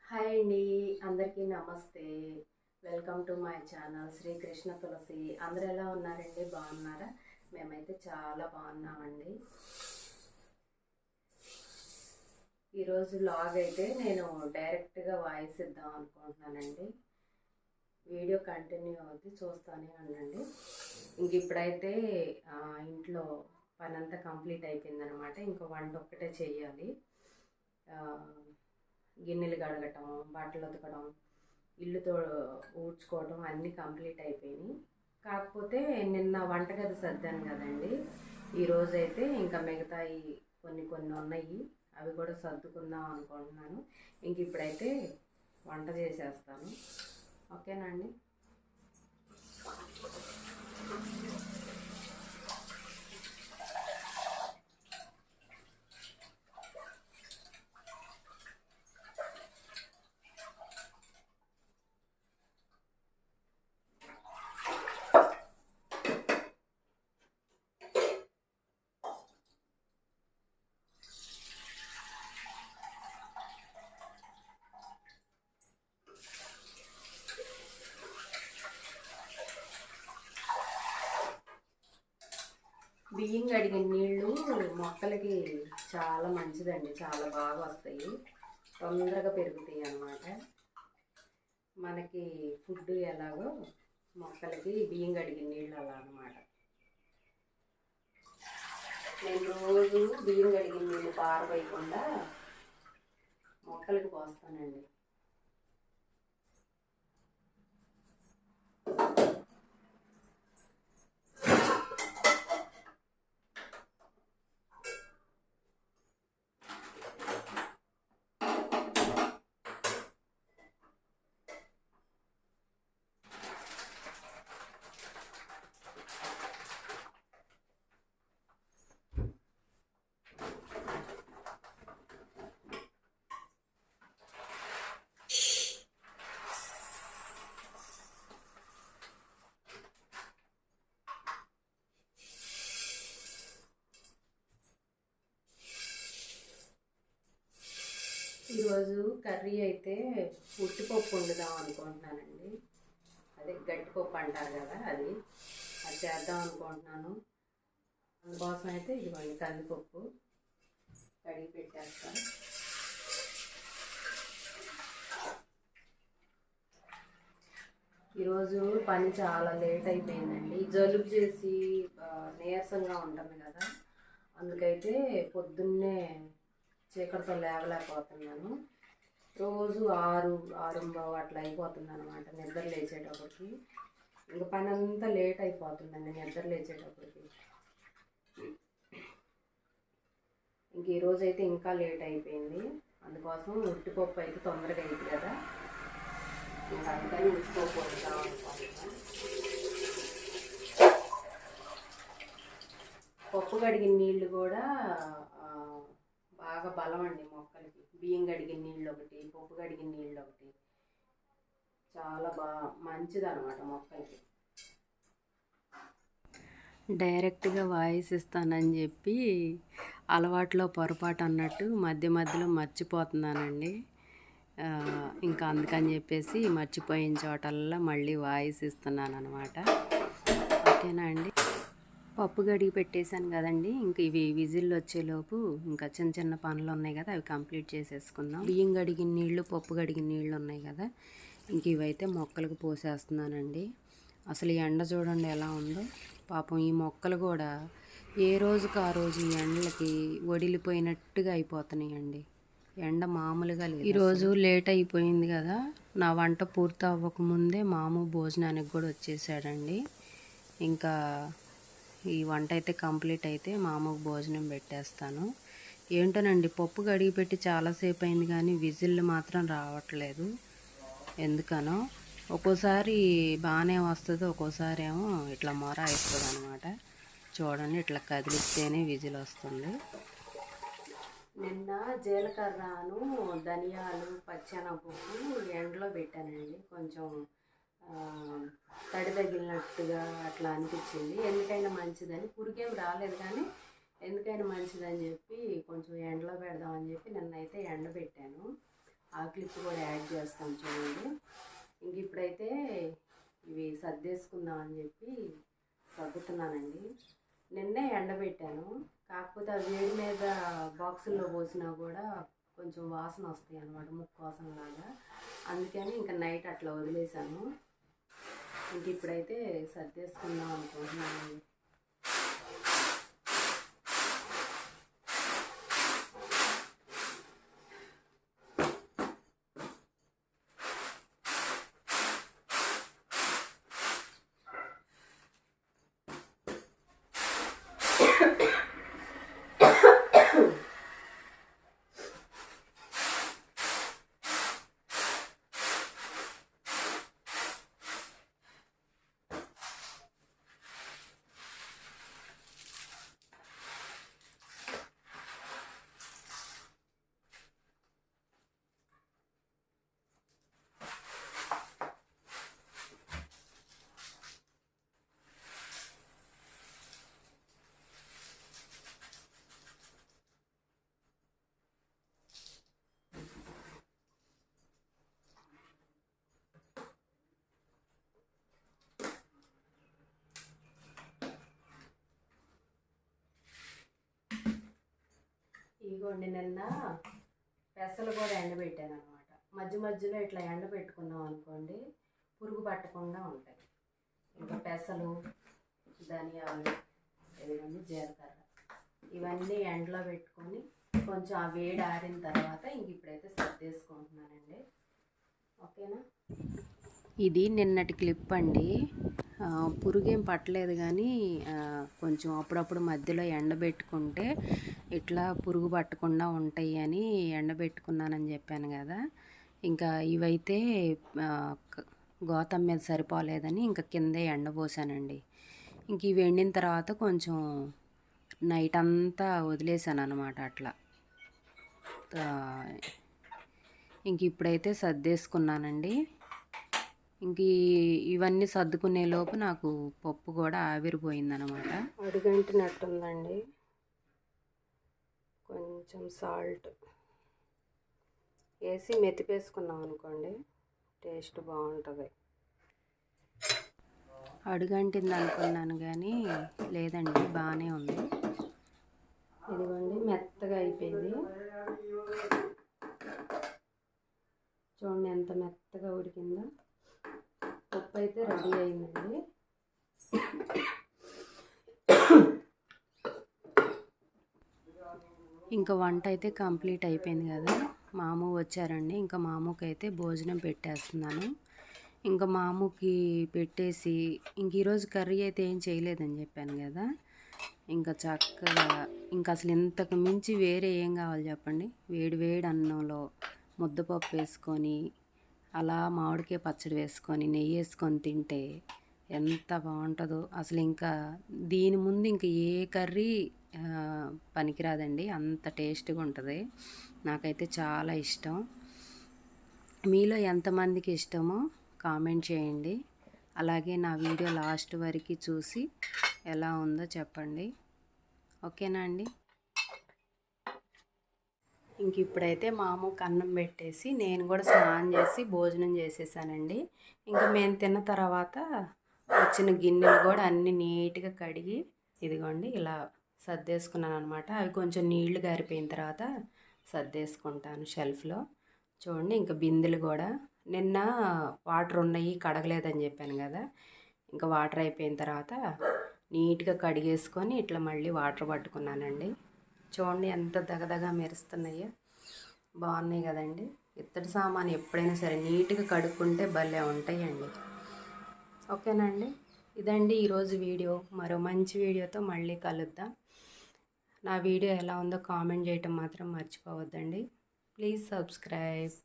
Hi అండి, అందరికీ నమస్తే. Welcome to my channel Shri Krishna Tulasi. అందరు ఎలా ఉన్నారండి? బాగున్నారా? మేమైతే చాలా బాగున్నామండి. ఈరోజు వ్లాగ్ అయితే నేను డైరెక్ట్గా వాయిస్ ఇద్దాం అనుకుంటున్నానండి. వీడియో కంటిన్యూ అవుతుంది, చూస్తూనే ఉండండి. ఇంక ఇప్పుడైతే ఇంట్లో పని అంతా కంప్లీట్ అయిపోయిందనమాట. ఇంకో వంట ఒక్కటే చెయ్యాలి. గిన్నెలు కడగటం, బట్టలు ఉతకడం, ఇల్లుతో ఊడ్చుకోవడం అన్నీ కంప్లీట్ అయిపోయినాయి. కాకపోతే నిన్న వంటగది సర్దాను కదండి, ఈరోజైతే ఇంకా మిగతాయి కొన్ని ఉన్నాయి, అవి కూడా సర్దుకుందాం అనుకుంటున్నాను. ఇంక ఇప్పుడైతే వంట చేసేస్తాను. ఓకేనా అండి? బియ్యం కడిగిన నీళ్ళు మొక్కలకి చాలా మంచిదండి, చాలా బాగా వస్తాయి, తొందరగా పెరుగుతాయి అన్నమాట. మనకి ఫుడ్ ఎలాగో మొక్కలకి బియ్యం కడిగిన నీళ్ళు అలా అన్నమాట. నేను రోజు బియ్యం కడిగిన నీళ్ళు పారవేయకుండా మొక్కలకి పోస్తానండి. ఈరోజు కర్రీ అయితే ఉట్టిపప్పు వండుదాం అనుకుంటున్నానండి. అదే గట్టిపప్పు అంటారు కదా, అది చేద్దాం అనుకుంటున్నాను. అందుకోసం అయితే ఇదిగోండి కందిపప్పు కడిగి పెట్టేస్తాను. ఈరోజు పని చాలా లేట్ అయిపోయిందండి. జలుబు చేసి నీరసంగా ఉంటుంది కదా, అందుకైతే పొద్దున్నే చీకటితో లేవలేకపోతున్నాను. రోజు 6-6:15 అట్లా అయిపోతుంది అనమాట నిద్ర లేచేటప్పటికి. ఇంకా పని అంతా లేట్ అయిపోతుందండి నిద్ర లేచేటప్పటికి. ఇంక ఈరోజు అయితే ఇంకా లేట్ అయిపోయింది. అందుకోసం ఉట్టిపప్పు అయితే తొందరగా అయింది కదా, ఇంకా అందుకని ఉట్టిపప్పు వండుతాం అనుకుంటున్నాను. పప్పు కడిగిన నీళ్ళు కూడా బాగా బలం అండి మొక్కలకి. బియ్యం కడిగిన నీళ్ళు ఒకటి, పప్పు కడిగిన నీళ్ళు ఒకటి, చాలా మంచిది అనమాట మొక్కలకి. డైరెక్ట్గా వాయిస్ ఇస్తానని చెప్పి అలవాట్లో పొరపాటు అన్నట్టు మధ్య మధ్యలో మర్చిపోతున్నానండి. ఇంకా అందుకని చెప్పేసి మర్చిపోయిన చోటల్లా మళ్ళీ వాయిస్ ఇస్తున్నాను అనమాట. ఓకేనా అండి? పప్పు గడిగి పెట్టేశాను కదండి. ఇంక ఇవి విజిల్ వచ్చేలోపు ఇంకా చిన్న చిన్న పనులు ఉన్నాయి కదా, అవి కంప్లీట్ చేసేసుకుందాం. బియ్యం గడిగిన నీళ్ళు, పప్పు గడిగిన నీళ్ళు ఉన్నాయి కదా, ఇంక ఇవైతే మొక్కలకు పోసేస్తున్నానండి. అసలు ఈ ఎండ చూడండి ఎలా ఉందో. పాపం ఈ మొక్కలు కూడా ఏ రోజుకి ఆ రోజు ఈ ఎండలకి వడిలిపోయినట్టుగా అయిపోతున్నాయండి. ఎండ మామూలుగా లేదు. ఈరోజు లేట్ అయిపోయింది కదా, నా వంట పూర్తి అవ్వకముందే మాము భోజనానికి కూడా వచ్చేసాడండి. ఇంకా ఈ వంట అయితే కంప్లీట్ అయితే మామూలు భోజనం పెట్టేస్తాను. ఏంటోనండి, పప్పు కడిగి పెట్టి చాలాసేపు అయింది కానీ విజిల్లు మాత్రం రావట్లేదు ఎందుకనో. ఒక్కోసారి బాగానే వస్తుంది, ఒక్కోసారి ఏమో ఇట్లా మొర అవుతుంది అనమాట. చూడండి, ఇట్లా కదిలిస్తేనే విజిల్ వస్తుంది. నిన్న జీలకర్రను, ధనియాలు, పచ్చెనపప్పు ఎండలో పెట్టానండి. కొంచెం తడి తగిలినట్టుగా అట్లా అనిపించింది. ఎందుకైనా మంచిదని, పురుగేం రాలేదు కానీ ఎందుకైనా మంచిదని చెప్పి కొంచెం ఎండలో పెడదామని చెప్పి నిన్నైతే ఎండబెట్టాను. ఆ క్లిప్ కూడా యాడ్ చేస్తాను చూడండి. ఇంక ఇప్పుడైతే ఇవి సర్దేసుకుందాం అని చెప్పి సర్దుతున్నానండి. నిన్నే ఎండబెట్టాను, కాకపోతే ఆ వేడి మీద బాక్సుల్లో పోసినా కూడా కొంచెం వాసన వస్తాయి అన్నమాట, ముక్కు వాసన లాగా. అందుకని ఇంకా నైట్ అట్లా వదిలేసాను. ఇంక ఇప్పుడైతే సర్దేసుకుందాం అనుకుంటున్నానండి. ఇదిగోండి, నిన్న పెసలు కూడా ఎండబెట్టాను అనమాట. మధ్య మధ్యలో ఇట్లా ఎండబెట్టుకున్నాం అనుకోండి, పురుగు పట్టకుండా ఉంటాయి. ఇంకా పెసలు, ధనియాలు, ఇదిగోండి జీలకర్ర, ఇవన్నీ ఎండలో పెట్టుకొని కొంచెం ఆ వేడి ఆరిన తర్వాత ఇంక ఇప్పుడైతే సర్దేసుకుంటున్నానండి. ఓకేనా. ఇది నిన్నటి క్లిప్ అండి. పురుగేం పట్టలేదు, కానీ కొంచెం అప్పుడప్పుడు మధ్యలో ఎండబెట్టుకుంటే ఇట్లా పురుగు పట్టకుండా ఉంటాయి అని ఎండబెట్టుకున్నానని చెప్పాను కదా. ఇంకా ఇవైతే గోతం మీద సరిపోలేదని ఇంకా కిందే ఎండబోసానండి. ఇంక ఇవి ఎండిన తర్వాత కొంచెం నైట్ అంతా వదిలేసాను అనమాట అట్లా. ఇంక ఇప్పుడైతే సర్దేసుకున్నానండి. ఇంక ఇవన్నీ సర్దుకునే లోపు నాకు పప్పు కూడా ఆవిరిపోయిందనమాట. అడుగంటినట్టుందండి. కొంచెం సాల్ట్ వేసి మెతిపేసుకున్నాం అనుకోండి, టేస్ట్ బాగుంటుంది. అడుగంటింది అనుకున్నాను కానీ లేదండి, బాగానే ఉంది. ఇదిగోండి, మెత్తగా అయిపోయింది. చూడండి ఎంత మెత్తగా ఉడికిందో. పప్పు అయితే రెడీ అయిందండి. ఇంకా వంట అయితే కంప్లీట్ అయిపోయింది కదా. మాము వచ్చారండి, ఇంకా మామూకి అయితే భోజనం పెట్టేస్తున్నాను. ఇంకా మామూకి పెట్టేసి ఇంక ఈరోజు కర్రీ అయితే ఏం చేయలేదని చెప్పాను కదా. ఇంకా చక్కగా ఇంకా అసలు ఇంతకు మించి వేరే ఏం కావాలి చెప్పండి. వేడి వేడి అన్నంలో ముద్దపప్పు వేసుకొని అలా మామిడికాయ పచ్చడి వేసుకొని నెయ్యి వేసుకొని తింటే ఎంత బాగుంటుందో అసలు. ఇంకా దీని ముందు ఇంకా ఏ కర్రీ పనికిరాదండి, అంత టేస్ట్గా ఉంటుంది. నాకైతే చాలా ఇష్టం. మీలో ఎంతమందికి ఇష్టమో కామెంట్ చేయండి. అలాగే నా వీడియో లాస్ట్ వరకు చూసి ఎలా ఉందో చెప్పండి. ఓకేనా అండి. ఇంక ఇప్పుడైతే మామూకి అన్నం పెట్టేసి నేను కూడా స్నానం చేసి భోజనం చేసేసానండి. ఇంకా మేము తిన్న తర్వాత వచ్చిన గిన్నెలు కూడా అన్నీ నీట్గా కడిగి ఇదిగోండి ఇలా సర్దేసుకున్నాను అనమాట. అవి కొంచెం నీళ్లు గారిపోయిన తర్వాత సర్దేసుకుంటాను షెల్ఫ్లో. చూడండి, ఇంకా బిందెలు కూడా నిన్న వాటర్ ఉన్నాయి కడగలేదని చెప్పాను కదా. ఇంకా వాటర్ అయిపోయిన తర్వాత నీట్గా కడిగేసుకొని ఇట్లా మళ్ళీ వాటర్ పట్టుకున్నానండి. చూడండి ఎంత దగదగా మెరుస్తున్నాయో, బాగున్నాయి కదండి. ఇత్తడి సామాను ఎప్పుడైనా సరే నీట్గా కడుక్కుంటే భలే ఉంటాయండి. ఓకేనండి. ఇదండి ఈరోజు వీడియో. మరో మంచి వీడియోతో మళ్ళీ కలుద్దాం. నా వీడియో ఎలా ఉందో కామెంట్ చేయటం మాత్రం మర్చిపోవద్దండి. Please subscribe.